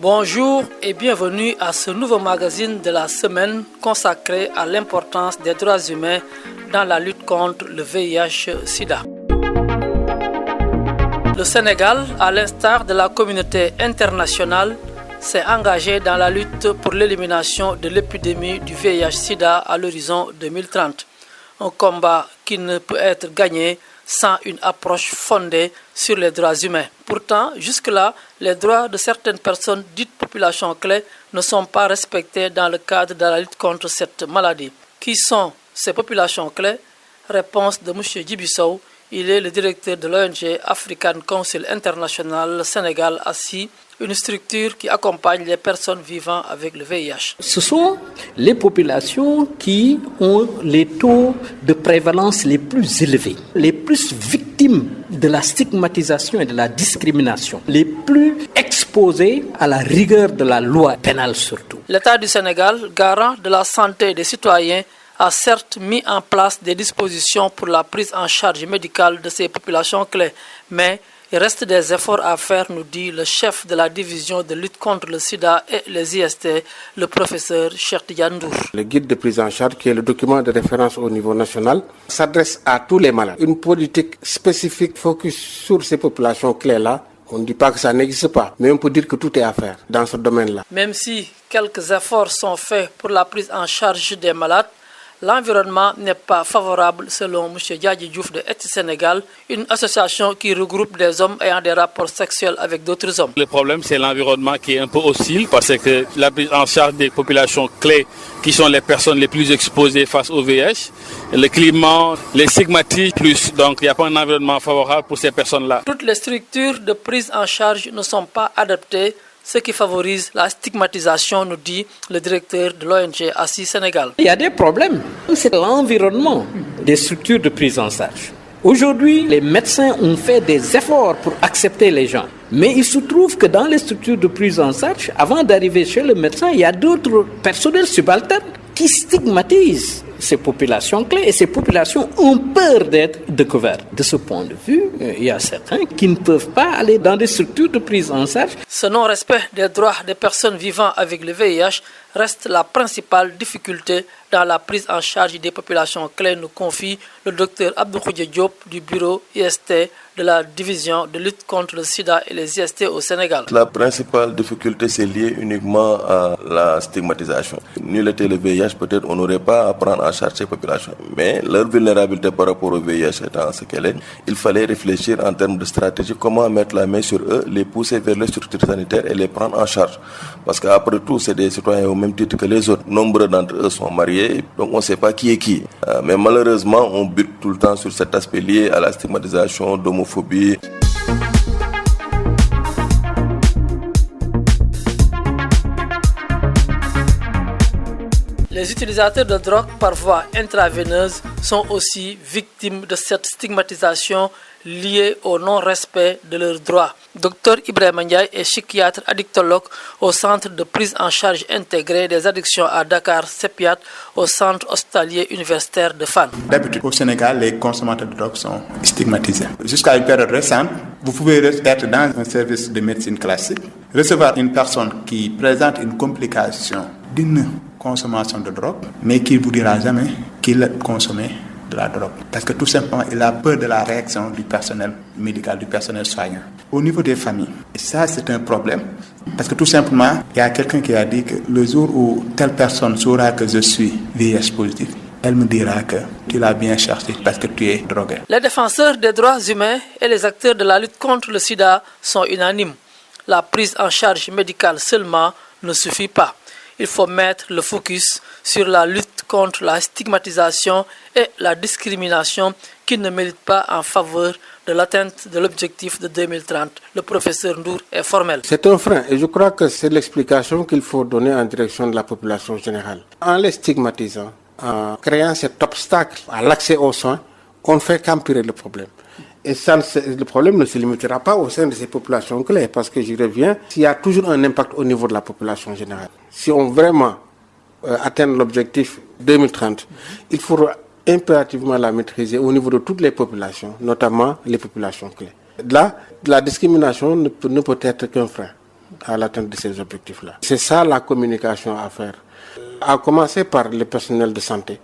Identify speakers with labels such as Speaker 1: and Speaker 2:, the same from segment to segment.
Speaker 1: Bonjour et bienvenue à ce nouveau magazine de la semaine consacré à l'importance des droits humains dans la lutte contre le VIH-Sida. Le Sénégal, à l'instar de la communauté internationale, s'est engagé dans la lutte pour l'élimination de l'épidémie du VIH-Sida à l'horizon 2030. Un combat qui ne peut être gagné sans une approche fondée sur les droits humains. Pourtant, jusque-là, les droits de certaines personnes dites populations clés ne sont pas respectés dans le cadre de la lutte contre cette maladie. Qui sont ces populations clés? Réponse de M. Djibi Sow. Il est le directeur de l'ONG African Council International Sénégal ACI, une structure qui accompagne les personnes vivant avec le VIH.
Speaker 2: Ce sont les populations qui ont les taux de prévalence les plus élevés, les plus victimes de la stigmatisation et de la discrimination, les plus exposées à la rigueur de la loi pénale surtout.
Speaker 1: L'État du Sénégal, garant de la santé des citoyens, a certes mis en place des dispositions pour la prise en charge médicale de ces populations clés, mais il reste des efforts à faire, nous dit le chef de la division de lutte contre le sida et les IST, le professeur Cheikh Tidiane Ndour.
Speaker 3: Le guide de prise en charge, qui est le document de référence au niveau national, s'adresse à tous les malades. Une politique spécifique focus sur ces populations clés-là, on ne dit pas que ça n'existe pas, mais on peut dire que tout est à faire dans ce domaine-là.
Speaker 1: Même si quelques efforts sont faits pour la prise en charge des malades, l'environnement n'est pas favorable selon M. Diadji Diouf de ETI Sénégal, une association qui regroupe des hommes ayant des rapports sexuels avec d'autres hommes.
Speaker 4: Le problème, c'est l'environnement qui est un peu hostile parce que la prise en charge des populations clés qui sont les personnes les plus exposées face au VIH, le climat les stigmatise plus, donc il n'y a pas un environnement favorable pour ces personnes-là.
Speaker 1: Toutes les structures de prise en charge ne sont pas adaptées, ce qui favorise la stigmatisation, nous dit le directeur de l'ONG ACI Sénégal.
Speaker 2: Il y a des problèmes. C'est l'environnement des structures de prise en charge. Aujourd'hui, les médecins ont fait des efforts pour accepter les gens. Mais il se trouve que dans les structures de prise en charge, avant d'arriver chez le médecin, il y a d'autres personnels subalternes qui stigmatisent ces populations clés et ces populations ont peur d'être découvertes. De ce point de vue, il y a certains qui ne peuvent pas aller dans des structures de prise en charge.
Speaker 1: Ce non-respect des droits des personnes vivant avec le VIH reste la principale difficulté dans la prise en charge des populations clés, nous confie le docteur Abdou Khoudia Diop du bureau IST de la division de lutte contre le sida et les IST au Sénégal.
Speaker 5: La principale difficulté, c'est lié uniquement à la stigmatisation. Nul était le VIH, peut-être on n'aurait pas à prendre en charge ces populations. Mais leur vulnérabilité par rapport au VIH étant ce qu'elle est, il fallait réfléchir en termes de stratégie, comment mettre la main sur eux, les pousser vers les structures sanitaires et les prendre en charge. Parce qu'après tout, c'est des citoyens au même titre que les autres. Nombre d'entre eux sont mariés, donc on ne sait pas qui est qui. Mais malheureusement, on bute tout le temps sur cet aspect lié à la stigmatisation, d'homophobie.
Speaker 1: Les utilisateurs de drogue par voie intraveineuse sont aussi victimes de cette stigmatisation liée au non-respect de leurs droits. Dr Ibrahima Ndiaye est psychiatre addictologue au centre de prise en charge intégrée des addictions à Dakar, CEPIAT, au centre hospitalier universitaire de Fann.
Speaker 6: D'habitude, au Sénégal, les consommateurs de drogue sont stigmatisés. Jusqu'à une période récente, vous pouvez être dans un service de médecine classique, recevoir une personne qui présente une complication d'une consommation de drogue, mais qui ne vous dira jamais qu'il a consommé de la drogue. Parce que tout simplement, il a peur de la réaction du personnel médical, du personnel soignant. Au niveau des familles, et ça c'est un problème. Parce que tout simplement, il y a quelqu'un qui a dit que le jour où telle personne saura que je suis VIH positif, elle me dira que tu l'as bien cherché parce que tu es drogué.
Speaker 1: Les défenseurs des droits humains et les acteurs de la lutte contre le sida sont unanimes. La prise en charge médicale seulement ne suffit pas. Il faut mettre le focus sur la lutte contre la stigmatisation et la discrimination qui ne militent pas en faveur de l'atteinte de l'objectif de 2030. Le professeur Ndour est formel.
Speaker 3: C'est un frein et je crois que c'est l'explication qu'il faut donner en direction de la population générale. En les stigmatisant, en créant cet obstacle à l'accès aux soins, on ne fait qu'empirer le problème. Et ça, le problème ne se limitera pas au sein de ces populations clés, parce que j'y reviens, il y a toujours un impact au niveau de la population générale. Si on veut vraiment atteindre l'objectif 2030, il faudra impérativement la maîtriser au niveau de toutes les populations, notamment les populations clés. Là, la discrimination ne peut être qu'un frein. à l'atteinte de ces objectifs-là. C'est ça la communication à faire. À commencer par le personnel de santé.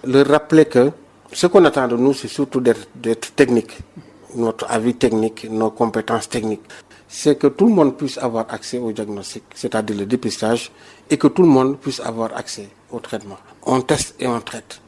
Speaker 3: Leur rappeler que ce qu'on attend de nous, c'est surtout d'être technique. Notre avis technique, nos compétences techniques. C'est que tout le monde puisse avoir accès au diagnostic, c'est-à-dire le dépistage, et que tout le monde puisse avoir accès au traitement. On teste et on traite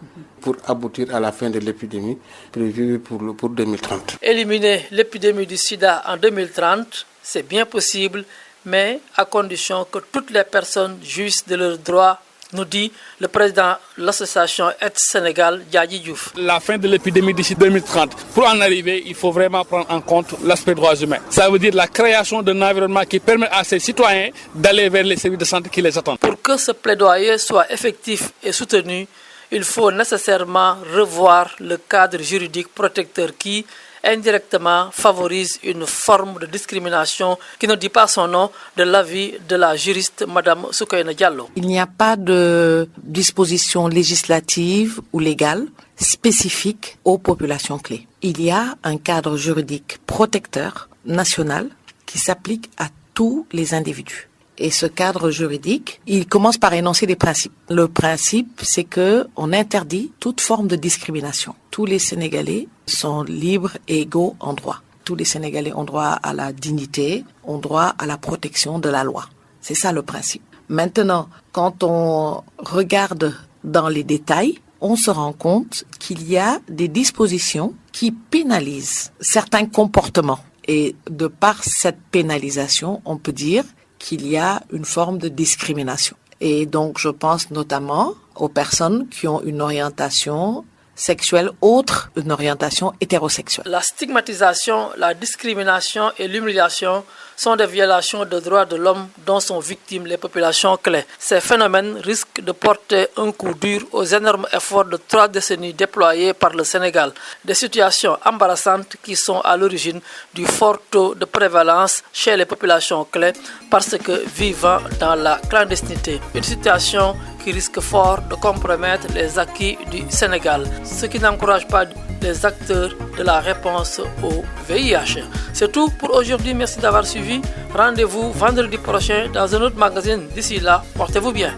Speaker 3: pour aboutir à la fin de l'épidémie prévue pour 2030.
Speaker 1: Éliminer l'épidémie du sida en 2030, c'est bien possible, mais à condition que toutes les personnes jouissent de leurs droits, nous dit le président de l'association Aide Sénégal, Diadji Diouf.
Speaker 4: La fin de l'épidémie d'ici 2030, pour en arriver, il faut vraiment prendre en compte l'aspect droits humains. Ça veut dire la création d'un environnement qui permet à ces citoyens d'aller vers les services de santé qui les attendent.
Speaker 1: Pour que ce plaidoyer soit effectif et soutenu, il faut nécessairement revoir le cadre juridique protecteur qui, indirectement, favorise une forme de discrimination qui ne dit pas son nom de l'avis de la juriste Madame Soukeyna Diallo.
Speaker 7: Il n'y a pas de disposition législative ou légale spécifique aux populations clés. Il y a un cadre juridique protecteur national qui s'applique à tous les individus. Et ce cadre juridique, il commence par énoncer des principes. Le principe, c'est que on interdit toute forme de discrimination. Tous les Sénégalais sont libres et égaux en droit. Tous les Sénégalais ont droit à la dignité, ont droit à la protection de la loi. C'est ça le principe. Maintenant, quand on regarde dans les détails, on se rend compte qu'il y a des dispositions qui pénalisent certains comportements. Et de par cette pénalisation, on peut dire qu'il y a une forme de discrimination. Et donc, je pense notamment aux personnes qui ont une orientation sexuelle autre d'une orientation hétérosexuelle.
Speaker 1: La stigmatisation, la discrimination et l'humiliation sont des violations de droits de l'homme dont sont victimes les populations clés. Ces phénomènes risquent de porter un coup dur aux énormes efforts de 3 décennies déployés par le Sénégal. Des situations embarrassantes qui sont à l'origine du fort taux de prévalence chez les populations clés parce que vivant dans la clandestinité. Une situation qui risque fort de compromettre les acquis du Sénégal, ce qui n'encourage pas les acteurs de la réponse au VIH. C'est tout pour aujourd'hui, merci d'avoir suivi. Rendez-vous vendredi prochain dans un autre magazine. D'ici là, portez-vous bien.